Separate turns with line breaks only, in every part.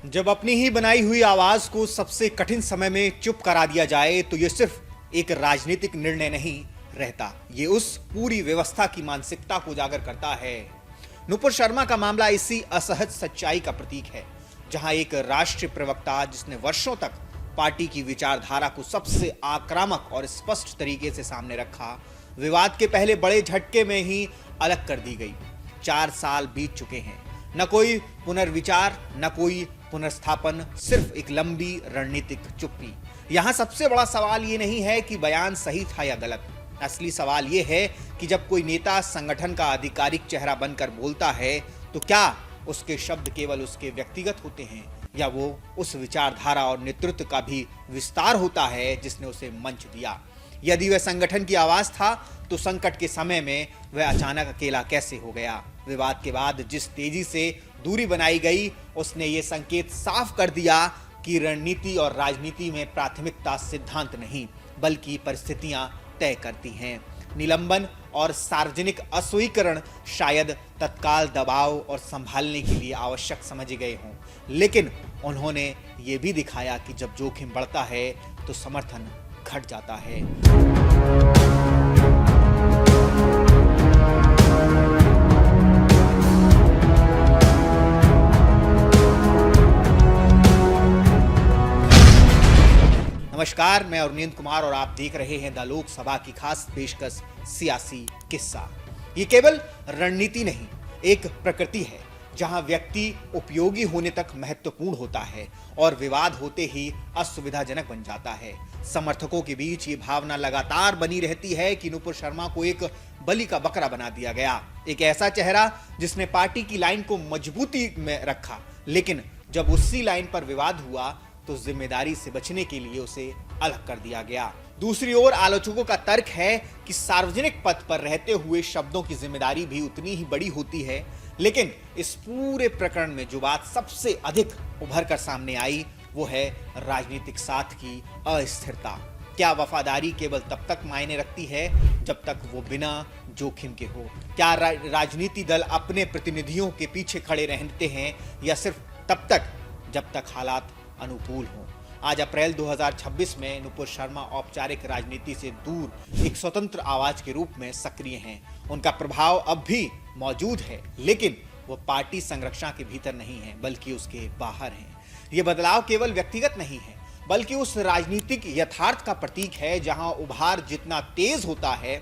जब अपनी ही बनाई हुई आवाज को सबसे कठिन समय में चुप करा दिया जाए तो यह सिर्फ एक राजनीतिक निर्णय नहीं रहता, ये उस पूरी व्यवस्था की मानसिकता को उजागर करता है। नुपुर शर्मा का मामला इसी असहज सच्चाई का प्रतीक है, जहां एक राष्ट्रीय प्रवक्ता जिसने वर्षों तक पार्टी की विचारधारा को सबसे आक्रामक और स्पष्ट तरीके से सामने रखा, विवाद के पहले बड़े झटके में ही अलग कर दी गई। 4 साल बीत चुके हैं, न कोई पुनर्विचार, न कोई पुनर्स्थापन, सिर्फ एक लंबी रणनीतिक चुप्पी। यहां सबसे बड़ा सवाल यह नहीं है कि बयान सही था या गलत। असली सवाल यह है कि जब कोई नेता संगठन का आधिकारिक चेहरा बनकर बोलता है तो क्या उसके शब्द केवल उसके व्यक्तिगत होते हैं या वो उस विचारधारा और नेतृत्व का भी विस्तार होता है जिसने उसे मंच दिया। यदि वह संगठन की आवाज था तो संकट के समय में वह अचानक अकेला कैसे हो गया। विवाद के बाद जिस तेजी से दूरी बनाई गई, उसने ये संकेत साफ कर दिया कि रणनीति और राजनीति में प्राथमिकता सिद्धांत नहीं बल्कि परिस्थितियां तय करती हैं। निलंबन और सार्वजनिक अस्वीकरण शायद तत्काल दबाव और संभालने के लिए आवश्यक समझे गए हों, लेकिन उन्होंने ये भी दिखाया कि जब जोखिम बढ़ता है तो समर्थन घट जाता है। नमस्कार, मैं अरुणेंद्र कुमार और आप देख रहे हैं द लोकसभा की खास पेशकश सियासी किस्सा। ये केवल रणनीति नहीं, एक प्रकृति है जहां व्यक्ति उपयोगी होने तक महत्वपूर्ण होता है और विवाद होते ही असुविधाजनक बन जाता है। समर्थकों के बीच ये भावना लगातार बनी रहती है कि नुपुर शर्मा को एक बलि का बकरा बना दिया गया, एक ऐसा चेहरा जिसने पार्टी की लाइन को मजबूती में रखा, लेकिन जब उसी लाइन पर विवाद हुआ तो जिम्मेदारी से बचने के लिए उसे अलग कर दिया गया। दूसरी ओर आलोचकों का तर्क है कि सार्वजनिक पद पर रहते हुए शब्दों की जिम्मेदारी भी उतनी ही बड़ी होती है, लेकिन इस पूरे प्रकरण में जो बात सबसे अधिक उभर कर सामने आई वो है राजनीतिक साथ की अस्थिरता। क्या वफादारी केवल तब तक मायने रखती है जब तक वो बिना जोखिम के हो? क्या राजनीति दल अपने प्रतिनिधियों के पीछे खड़े रहते हैं या सिर्फ तब तक जब तक हालात अनुकूल हो? आज अप्रैल 2026 में नुपुर शर्मा औपचारिक राजनीति से दूर एक स्वतंत्र आवाज के रूप में सक्रिय हैं। उनका प्रभाव अब भी मौजूद है, लेकिन वो पार्टी संरचना के भीतर नहीं है बल्कि उसके बाहर हैं। ये बदलाव केवल व्यक्तिगत नहीं है बल्कि उस राजनीतिक यथार्थ का प्रतीक है जहां उभार जितना तेज होता है,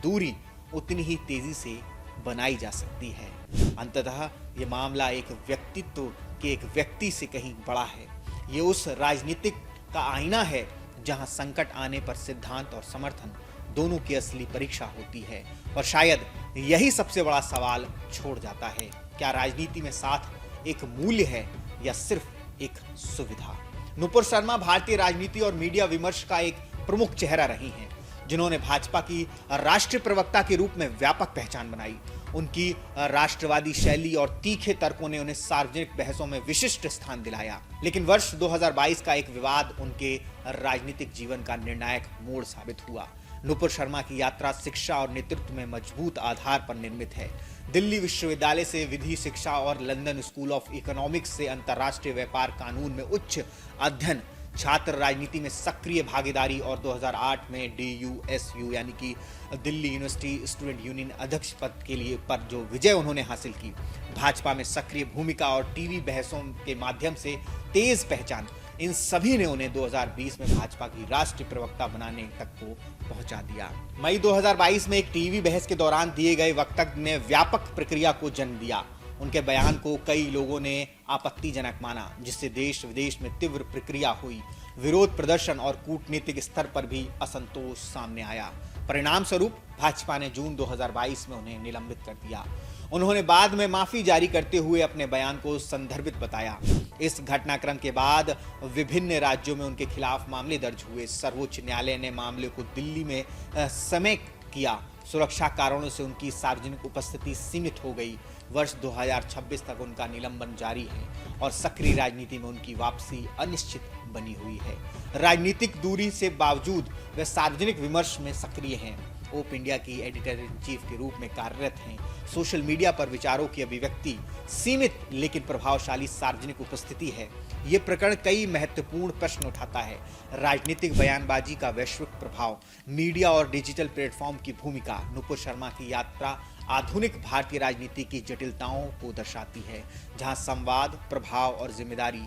दूरी उतनी ही तेजी से बनाई जा सकती है। अंततः ये मामला एक व्यक्तित्व के एक व्यक्ति से कहीं बड़ा है। ये उस राजनीतिक का आईना है जहां संकट आने पर सिद्धांत और समर्थन दोनों की असली परीक्षा होती है, और शायद यही सबसे बड़ा सवाल छोड़ जाता है। क्या राजनीति में साथ एक मूल्य है या सिर्फ एक सुविधा? नुपुर शर्मा भारतीय राजनीति और मीडिया विमर्श का एक प्रमुख चेहरा रही हैं, जिन्होंने भाजपा की राष्ट्रीय प्रवक्ता के रूप में व्यापक पहचान बनाई। उनकी राष्ट्रवादी शैली और तीखे तर्कों ने उन्हें सार्वजनिक बहसों में विशिष्ट स्थान दिलाया, लेकिन वर्ष 2022 का एक विवाद उनके राजनीतिक जीवन का निर्णायक मोड़ साबित हुआ। नुपुर शर्मा की यात्रा शिक्षा और नेतृत्व में मजबूत आधार पर निर्मित है। दिल्ली विश्वविद्यालय से विधि शिक्षा और लंदन स्कूल ऑफ इकोनॉमिक्स से अंतर्राष्ट्रीय व्यापार कानून में उच्च अध्ययन, छात्र राजनीति में सक्रिय भागीदारी और 2008 में DUSU यानी कि दिल्ली यूनिवर्सिटी स्टूडेंट यूनियन अध्यक्ष पद के लिए पर जो विजय उन्होंने हासिल की, भाजपा में सक्रिय भूमिका और टीवी बहसों के माध्यम से तेज पहचान, इन सभी ने उन्हें 2020 में भाजपा की राष्ट्रीय प्रवक्ता बनाने तक को पहुंचा दिया। मई 2022 में एक टीवी बहस के दौरान दिए गए वक्तव्य ने व्यापक प्रक्रिया को जन्म दिया। उनके बयान को कई लोगों ने आपत्तिजनक माना, जिससे देश विदेश में तीव्र प्रक्रिया हुई। विरोध प्रदर्शन और कूटनीतिक स्तर पर भी असंतोष सामने आया। परिणाम स्वरूप भाजपा ने जून 2022 में उन्हें निलंबित कर दिया। उन्होंने बाद में माफी जारी करते हुए अपने बयान को संदर्भित बताया। इस घटनाक्रम के बाद विभिन्न राज्यों में उनके खिलाफ मामले दर्ज हुए। सर्वोच्च न्यायालय ने मामले को दिल्ली में समय किया। सुरक्षा कारणों से उनकी सार्वजनिक उपस्थिति सीमित हो गई। वर्ष 2026 तक उनका निलंबन जारी है और सक्रिय राजनीति में उनकी वापसी अनिश्चित बनी हुई है। राजनीतिक दूरी से बावजूद वे सार्वजनिक विमर्श में सक्रिय हैं। ओप इंडिया की एडिटर इन चीफ के रूप में कार्यरत हैं। सोशल मीडिया पर विचारों की अभिव्यक्ति सीमित लेकिन प्रभावशाली सार्वजनिक उपस्थिति है। ये प्रकरण कई महत्वपूर्ण प्रश्न उठाता है। राजनीतिक बयानबाजी का वैश्विक प्रभाव, मीडिया और डिजिटल प्लेटफॉर्म की भूमिका। नुपुर शर्मा की यात्रा आधुनिक भारतीय राजनीति की जटिलताओं को दर्शाती है, जहां संवाद, प्रभाव और जिम्मेदारी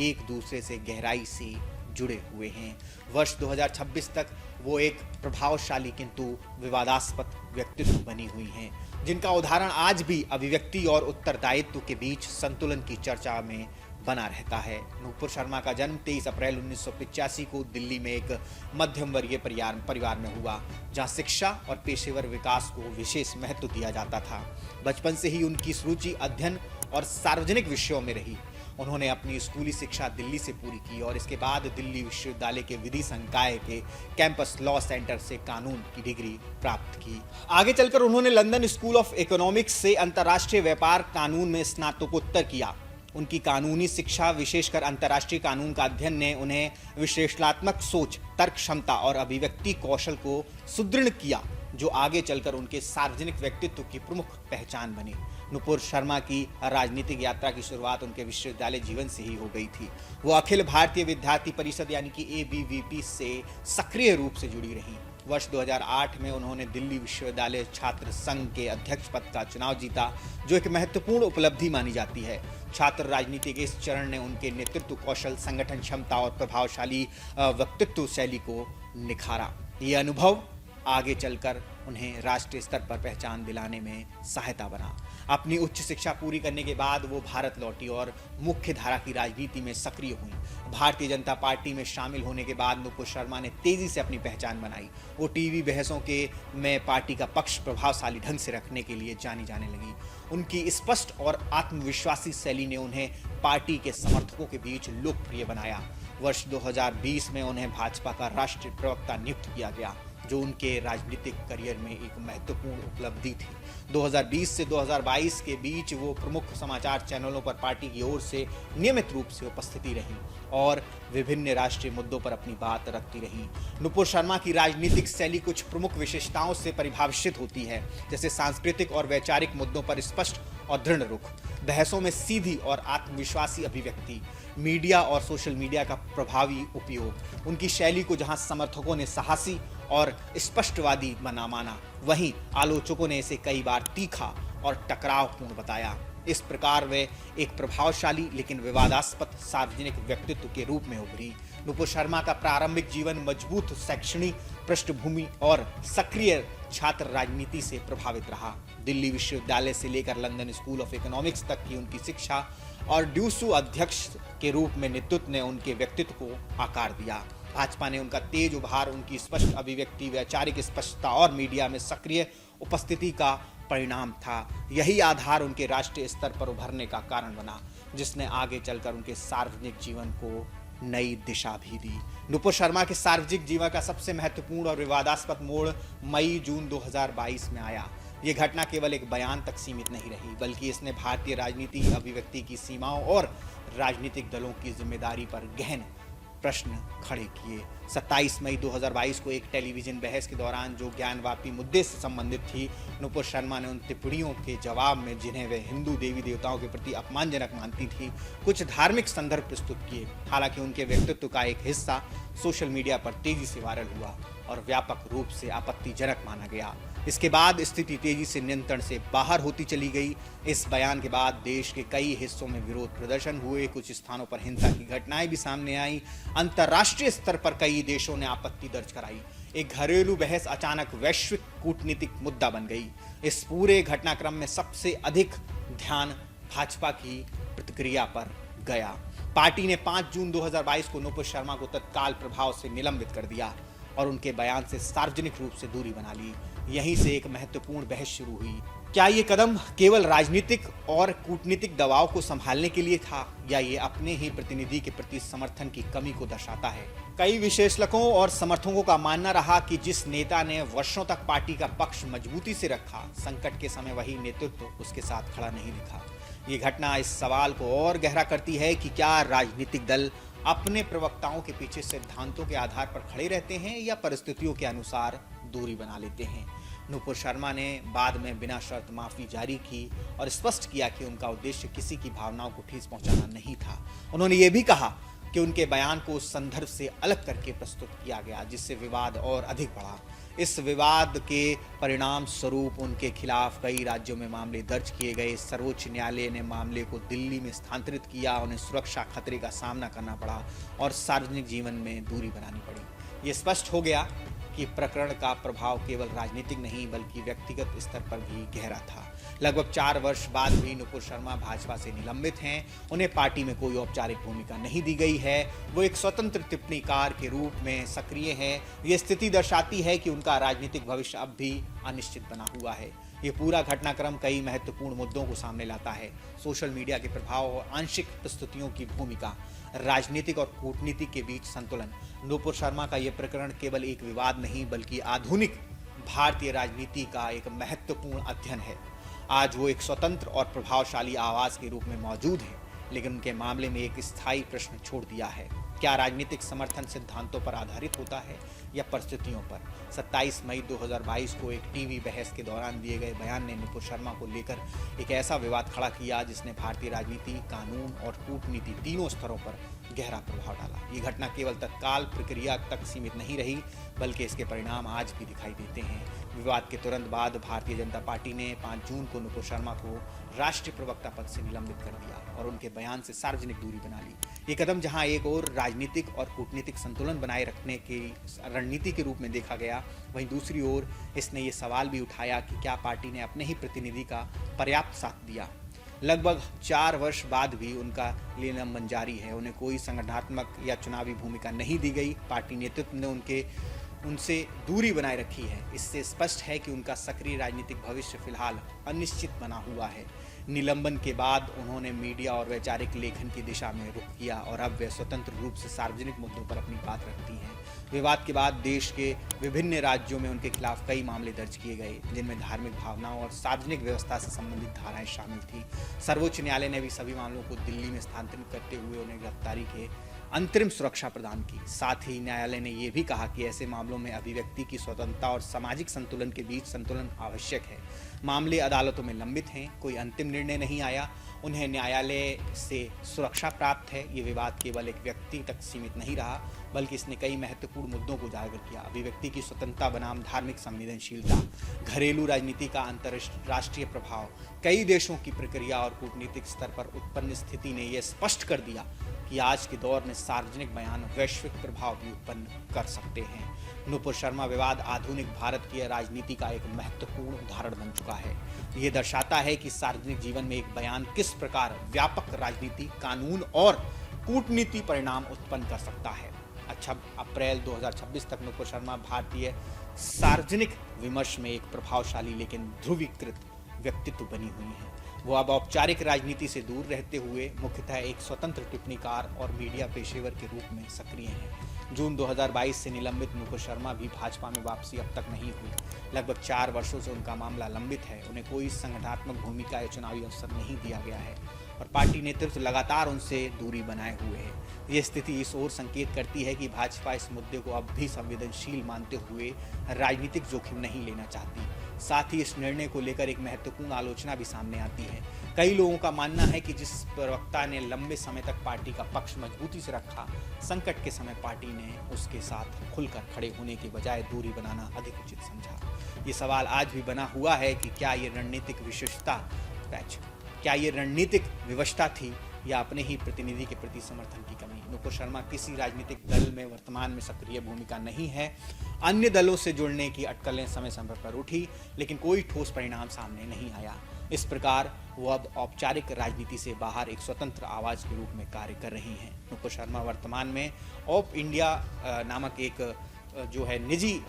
एक दूसरे से गहराई से जुड़े हुए हैं। वर्ष 2026 तक वो एक प्रभावशाली किंतु विवादास्पद व्यक्तित्व बनी हुई हैं, जिनका उदाहरण आज भी अभिव्यक्ति और उत्तरदायित्व के बीच संतुलन की चर्चा में बना रहता है। नुपुर शर्मा का जन्म 23 अप्रैल 1985 को दिल्ली में एक मध्यम वर्गीय परिवार में हुआ, जहां शिक्षा और पेशेवर विकास को विशेष महत्व दिया जाता था। बचपन से ही उनकी रुचि अध्ययन और सार्वजनिक विषयों में रही। उन्होंने अपनी स्कूली शिक्षा दिल्ली से पूरी की और इसके बाद दिल्ली विश्वविद्यालय के विधि संकाय के कैंपस लॉ सेंटर से कानून की डिग्री प्राप्त की। आगे चलकर उन्होंने लंदन स्कूल ऑफ इकोनॉमिक्स से अंतर्राष्ट्रीय व्यापार कानून में स्नातकोत्तर किया। उनकी कानूनी शिक्षा, विशेषकर अंतर्राष्ट्रीय कानून का अध्ययन ने उन्हें विश्लेषणात्मक सोच, तर्क क्षमता और अभिव्यक्ति कौशल को सुदृढ़ किया, जो आगे चलकर उनके सार्वजनिक व्यक्तित्व की प्रमुख पहचान बनी। नुपुर शर्मा की राजनीतिक यात्रा की शुरुआत उनके विश्वविद्यालय जीवन से ही हो गई थी। वो अखिल भारतीय विद्यार्थी परिषद यानी कि ABVP से सक्रिय रूप से जुड़ी रहीं। वर्ष 2008 में उन्होंने दिल्ली विश्वविद्यालय छात्र संघ के अध्यक्ष पद का चुनाव जीता, जो एक महत्वपूर्ण उपलब्धि मानी जाती है। छात्र राजनीति के इस चरण ने उनके नेतृत्व कौशल, संगठन क्षमता और प्रभावशाली व्यक्तित्व शैली को निखारा। ये अनुभव आगे चलकर उन्हें राष्ट्रीय स्तर पर पहचान दिलाने में सहायता बना। अपनी उच्च शिक्षा पूरी करने के बाद वो भारत लौटी और मुख्य धारा की राजनीति में सक्रिय हुई। भारतीय जनता पार्टी में शामिल होने के बाद नुपुर शर्मा ने तेजी से अपनी पहचान बनाई। वो टीवी बहसों में पार्टी का पक्ष प्रभावशाली ढंग से रखने के लिए जानी जाने लगी। उनकी स्पष्ट और आत्मविश्वासी शैली ने उन्हें पार्टी के समर्थकों के बीच लोकप्रिय बनाया। वर्ष 2020 में उन्हें भाजपा का राष्ट्रीय प्रवक्ता नियुक्त किया गया, जो उनके राजनीतिक करियर में एक महत्वपूर्ण उपलब्धि थी। 2020 से 2022 के बीच वो प्रमुख समाचार चैनलों पर पार्टी की ओर से नियमित रूप से उपस्थिति रहीं और विभिन्न राष्ट्रीय मुद्दों पर अपनी बात रखती रहीं। नुपुर शर्मा की राजनीतिक शैली कुछ प्रमुख विशेषताओं से परिभाषित होती है, जैसे सांस्कृतिक और वैचारिक मुद्दों पर स्पष्ट और दृढ़ रुख, बहसों में सीधी और आत्मविश्वासी अभिव्यक्ति, मीडिया और सोशल मीडिया का प्रभावी उपयोग। उनकी शैली को जहां समर्थकों ने साहसी और स्पष्टवादी बना माना, वहीं आलोचकों ने इसे कई बार तीखा और टकरावपूर्ण बताया। इस प्रकार वे एक प्रभावशाली लेकिन विवादास्पद सार्वजनिक व्यक्तित्व के रूप में उभरी। नुपुर शर्मा का प्रारंभिक जीवन मजबूत शैक्षणिक पृष्ठभूमि और सक्रिय छात्र राजनीति से प्रभावित रहा। दिल्ली विश्वविद्यालय से लेकर लंदन स्कूल ऑफ इकोनॉमिक्स तक की उनकी शिक्षा और ड्यूसू अध्यक्ष के रूप में नेतृत्व ने उनके व्यक्तित्व को आकार दिया। भाजपा ने उनका तेज उभार, उनकी स्पष्ट अभिव्यक्ति, वैचारिक स्पष्टता और मीडिया में सक्रिय उपस्थिति का परिणाम था। यही आधार उनके राष्ट्रीय स्तर पर उभरने का कारण बना, जिसने आगे चलकर उनके सार्वजनिक जीवन को नई दिशा भी दी। नुपुर शर्मा के सार्वजनिक जीवन का सबसे महत्वपूर्ण और विवादास्पद मोड़ मई-जून 2022 में आया। ये घटना केवल एक बयान तक सीमित नहीं रही, बल्कि इसने भारतीय राजनीति, अभिव्यक्ति की सीमाओं और राजनीतिक दलों की जिम्मेदारी पर गहन प्रश्न खड़े किए। 27 मई 2022 को एक टेलीविजन बहस के दौरान, जो ज्ञानवापी मुद्दे से संबंधित थी, नुपुर शर्मा ने उन टिप्पणियों के जवाब में, जिन्हें वे हिंदू देवी देवताओं के प्रति अपमानजनक मानती थी, कुछ धार्मिक संदर्भ प्रस्तुत किए। हालांकि उनके व्यक्तित्व का एक हिस्सा सोशल मीडिया पर तेजी से वायरल हुआ और व्यापक रूप से आपत्तिजनक माना गया। इसके बाद स्थिति तेजी से नियंत्रण से बाहर होती चली गई। इस बयान के बाद देश के कई हिस्सों में विरोध प्रदर्शन हुए, कुछ स्थानों पर हिंसा की घटनाएं भी सामने आई। अंतर्राष्ट्रीय स्तर पर कई देशों ने आपत्ति दर्ज कराई। एक घरेलू बहस अचानक वैश्विक कूटनीतिक मुद्दा बन गई। इस पूरे घटनाक्रम में सबसे अधिक ध्यान भाजपा की प्रतिक्रिया पर गया। पार्टी ने 5 जून 2022 को नुपुर शर्मा को तत्काल प्रभाव से निलंबित कर दिया और उनके बयान से सार्वजनिक रूप से दूरी बना ली। यहीं से एक महत्वपूर्ण बहस शुरू हुई। क्या ये कदम केवल राजनीतिक और कूटनीतिक दबाव को संभालने के लिए था, या ये अपने ही प्रतिनिधि के प्रति समर्थन की कमी को दर्शाता है? कई विश्लेषकों और समर्थकों का मानना रहा कि जिस नेता ने वर्षों तक पार्टी का पक्ष मजबूती से रखा, संकट के समय वही नेतृत्व उसके साथ खड़ा नहीं दिखा। ये घटना इस सवाल को और गहरा करती है कि क्या राजनीतिक दल अपने प्रवक्ताओं के पीछे सिद्धांतों के आधार पर खड़े रहते हैं या परिस्थितियों के अनुसार दूरी बना लेते हैं। नुपुर शर्मा ने बाद में बिना शर्त माफी जारी की और स्पष्ट किया कि उनका उद्देश्य किसी की भावनाओं को ठेस पहुंचाना नहीं था। उन्होंने ये भी कहा कि उनके बयान को उस संदर्भ से अलग करके प्रस्तुत किया गया, जिससे विवाद और अधिक बढ़ा। इस विवाद के परिणाम स्वरूप उनके खिलाफ कई राज्यों में मामले दर्ज किए गए। सर्वोच्च न्यायालय ने मामले को दिल्ली में स्थानांतरित किया, उन्हें सुरक्षा खतरे का सामना करना पड़ा और सार्वजनिक जीवन में दूरी बनानी पड़ी। ये स्पष्ट हो गया कि प्रकरण का प्रभाव केवल राजनीतिक नहीं बल्कि व्यक्तिगत स्तर पर भी गहरा था। लगभग 4 वर्ष बाद भी नुपुर शर्मा भाजपा से निलंबित हैं। उन्हें पार्टी में कोई औपचारिक भूमिका नहीं दी गई है। वो एक स्वतंत्र टिप्पणीकार के रूप में सक्रिय हैं। ये स्थिति दर्शाती है कि उनका राजनीतिक भविष्य अब भी अनिश्चित बना हुआ है। ये पूरा घटनाक्रम कई महत्वपूर्ण मुद्दों को सामने लाता है। सोशल मीडिया के प्रभाव और आंशिक प्रस्तुतियों की भूमिका, राजनीतिक और कूटनीतिक के बीच संतुलन। नुपुर शर्मा का यह प्रकरण केवल एक विवाद नहीं बल्कि आधुनिक भारतीय राजनीति का एक महत्वपूर्ण अध्ययन है। आज वो एक स्वतंत्र और प्रभावशाली आवाज के रूप में मौजूद है, लेकिन उनके मामले में एक स्थायी प्रश्न छोड़ दिया है। क्या राजनीतिक समर्थन सिद्धांतों पर आधारित होता है या परिस्थितियों पर? 27 मई 2022 को एक टीवी बहस के दौरान दिए गए बयान ने नुपुर शर्मा को लेकर एक ऐसा विवाद खड़ा किया जिसने भारतीय राजनीति, कानून और कूटनीति तीनों स्तरों पर गहरा प्रभाव डाला। ये घटना केवल तत्काल प्रक्रिया तक सीमित नहीं रही बल्कि इसके परिणाम आज भी दिखाई देते हैं। विवाद के तुरंत बाद भारतीय जनता पार्टी ने 5 जून को नुपुर शर्मा को राष्ट्रीय प्रवक्ता पद से निलंबित कर दिया और उनके बयान से सार्वजनिक दूरी बना ली। ये कदम जहां एक और राजनीतिक और कूटनीतिक संतुलन बनाए रखने की रणनीति के रूप में देखा गया, वहीं दूसरी ओर इसने ये सवाल भी उठाया कि क्या पार्टी ने अपने ही प्रतिनिधि का पर्याप्त साथ दिया। लगभग 4 वर्ष बाद भी उनका निलंबन जारी है। उन्हें कोई संगठनात्मक या चुनावी भूमिका नहीं दी गई। पार्टी नेतृत्व ने उनसे दूरी बनाए रखी है। इससे स्पष्ट है कि उनका सक्रिय राजनीतिक भविष्य फिलहाल अनिश्चित बना हुआ है। निलंबन के बाद उन्होंने मीडिया और वैचारिक लेखन की दिशा में रुख किया और अब वे स्वतंत्र रूप से सार्वजनिक मुद्दों पर अपनी बात रखती हैं। विवाद के बाद देश के विभिन्न राज्यों में उनके खिलाफ कई मामले दर्ज किए गए, जिनमें धार्मिक भावनाओं और सार्वजनिक व्यवस्था से संबंधित धाराएं शामिल थी। सर्वोच्च न्यायालय ने भी सभी मामलों को दिल्ली में स्थानांतरित करते हुए उन्हें गिरफ्तारी के अंतरिम सुरक्षा प्रदान की। साथ ही न्यायालय ने यह भी कहा कि ऐसे मामलों में अभिव्यक्ति की स्वतंत्रता और सामाजिक संतुलन के बीच संतुलन आवश्यक है। मामले अदालतों में लंबित हैं, कोई अंतिम निर्णय नहीं आया, उन्हें न्यायालय से सुरक्षा प्राप्त है। ये विवाद केवल एक व्यक्ति तक सीमित नहीं रहा बल्कि इसने कई महत्वपूर्ण मुद्दों को उजागर किया। अभिव्यक्ति की स्वतंत्रता बनाम धार्मिक संवेदनशीलता, घरेलू राजनीति का अंतर्राष्ट्रीय प्रभाव, कई देशों की प्रक्रिया और कूटनीतिक स्तर पर उत्पन्न स्थिति ने यह स्पष्ट कर दिया कि आज के दौर में सार्वजनिक बयान वैश्विक प्रभाव भी उत्पन्न कर सकते हैं। नुपुर शर्मा विवाद आधुनिक भारत की राजनीति का एक महत्वपूर्ण उदाहरण बन चुका है। ये दर्शाता है कि सार्वजनिक जीवन में एक बयान किस प्रकार व्यापक राजनीति, कानून और कूटनीति परिणाम उत्पन्न कर सकता है। अच्छा, अप्रैल 2026 तक नुपुर शर्मा भारतीय सार्वजनिक विमर्श में एक प्रभावशाली लेकिन ध्रुवीकृत व्यक्तित्व बनी हुई हैं। वो अब औपचारिक राजनीति से दूर रहते हुए मुख्यतः एक स्वतंत्र टिप्पणीकार और मीडिया पेशेवर के रूप में सक्रिय हैं। जून 2022 से निलंबित नुपुर शर्मा भी भाजपा में वापसी अब तक नहीं हुई। लगभग 4 वर्षों से उनका मामला लंबित है। उन्हें कोई संगठनात्मक भूमिका या चुनावी अवसर नहीं दिया गया है और पार्टी नेतृत्व लगातार उनसे दूरी बनाए हुए है। ये स्थिति इस ओर संकेत करती है कि भाजपा इस मुद्दे को अब भी संवेदनशील मानते हुए राजनीतिक जोखिम नहीं लेना चाहती। साथ ही इस निर्णय को लेकर एक महत्वपूर्ण आलोचना भी सामने आती है। कई लोगों का मानना है कि जिस प्रवक्ता ने लंबे समय तक पार्टी का पक्ष मजबूती से रखा, संकट के समय पार्टी ने उसके साथ खुलकर खड़े होने के बजाय दूरी बनाना अधिक उचित समझा। ये सवाल आज भी बना हुआ है कि क्या ये रणनीतिक विवशता थी या अपने ही प्रतिनिधि के प्रति समर्थन की कमी। नुपुर शर्मा किसी राजनीतिक दल में वर्तमान में सक्रिय भूमिका नहीं है। अन्य दलों से जुड़ने की अटकलें समय समय पर उठी, लेकिन कोई ठोस परिणाम सामने नहीं आया। इस प्रकार वो अब औपचारिक राजनीति से बाहर एक स्वतंत्र आवाज के रूप में कार्य कर रही हैं। नुपुर शर्मा वर्तमान में ऑप इंडिया नामक एक जो है निजी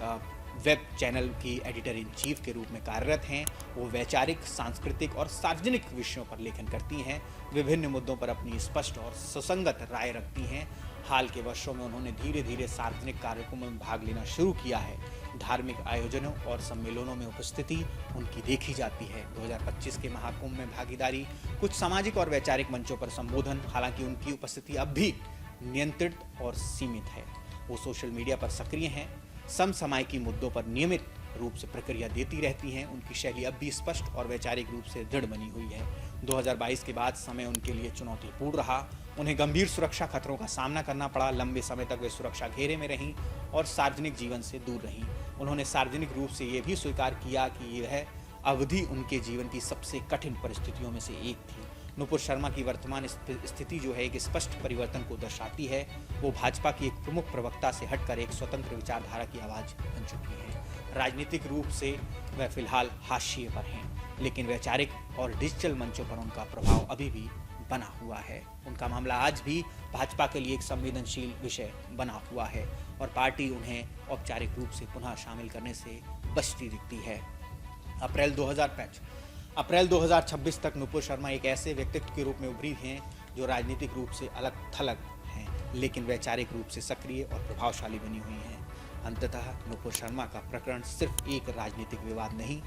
वेब चैनल की एडिटर इन चीफ के रूप में कार्यरत हैं। वो वैचारिक, सांस्कृतिक और सार्वजनिक विषयों पर लेखन करती हैं। विभिन्न मुद्दों पर अपनी स्पष्ट और सुसंगत राय रखती हैं। हाल के वर्षों में उन्होंने धीरे धीरे सार्वजनिक कार्यक्रमों में भाग लेना शुरू किया है। धार्मिक आयोजनों और सम्मेलनों में उपस्थिति उनकी देखी जाती है। 2025 के महाकुंभ में भागीदारी, कुछ सामाजिक और वैचारिक मंचों पर संबोधन, हालांकि उनकी उपस्थिति अब भी नियंत्रित और सीमित है। वो सोशल मीडिया पर सक्रिय हैं, समसामयिकी मुद्दों पर नियमित रूप से प्रक्रिया देती रहती हैं। उनकी शैली अब भी स्पष्ट और वैचारिक रूप से दृढ़ बनी हुई है। 2022 के बाद समय उनके लिए चुनौतीपूर्ण रहा। उन्हें गंभीर सुरक्षा खतरों का सामना करना पड़ा। लंबे समय तक वे सुरक्षा घेरे में रहीं और सार्वजनिक जीवन से दूर रहीं। उन्होंने सार्वजनिक रूप से ये भी स्वीकार किया कि यह अवधि उनके जीवन की सबसे कठिन परिस्थितियों में से एक थी। नुपुर शर्मा की वर्तमान स्थिति जो है एक स्पष्ट परिवर्तन को दर्शाती है। वो भाजपा की एक प्रमुख प्रवक्ता से हटकर एक स्वतंत्र विचारधारा की आवाज बन चुकी है। राजनीतिक रूप से वह फिलहाल हाशिए पर हैं, लेकिन वैचारिक और डिजिटल मंचों पर उनका प्रभाव अभी भी बना हुआ है। उनका मामला आज भी भाजपा के लिए एक संवेदनशील विषय बना हुआ है और पार्टी उन्हें औपचारिक रूप से पुनः शामिल करने से बचती दिखती है। अप्रैल 2026 तक नुपुर शर्मा एक ऐसे व्यक्तित्व के रूप में उभरी हैं जो राजनीतिक रूप से अलग थलग हैं, लेकिन वैचारिक रूप से सक्रिय और प्रभावशाली बनी हुई हैं। अंततः नुपुर शर्मा का प्रकरण सिर्फ एक राजनीतिक विवाद नहीं,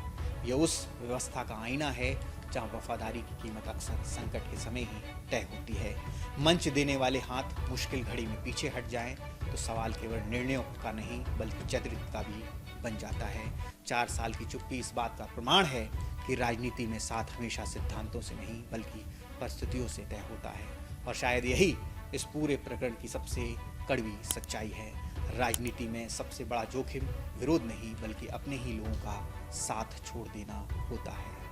यह उस व्यवस्था का आईना है जहां वफादारी की कीमत अक्सर संकट के समय ही तय होती है। मंच देने वाले हाथ मुश्किल घड़ी में पीछे हट जाएं तो सवाल केवल निर्णयों का नहीं बल्कि चरित्र का भी बन जाता है। 4 साल की चुप्पी इस बात का प्रमाण है कि राजनीति में साथ हमेशा सिद्धांतों से नहीं बल्कि परिस्थितियों से तय होता है, और शायद यही इस पूरे प्रकरण की सबसे कड़वी सच्चाई है। राजनीति में सबसे बड़ा जोखिम विरोध नहीं बल्कि अपने ही लोगों का साथ छोड़ देना होता है।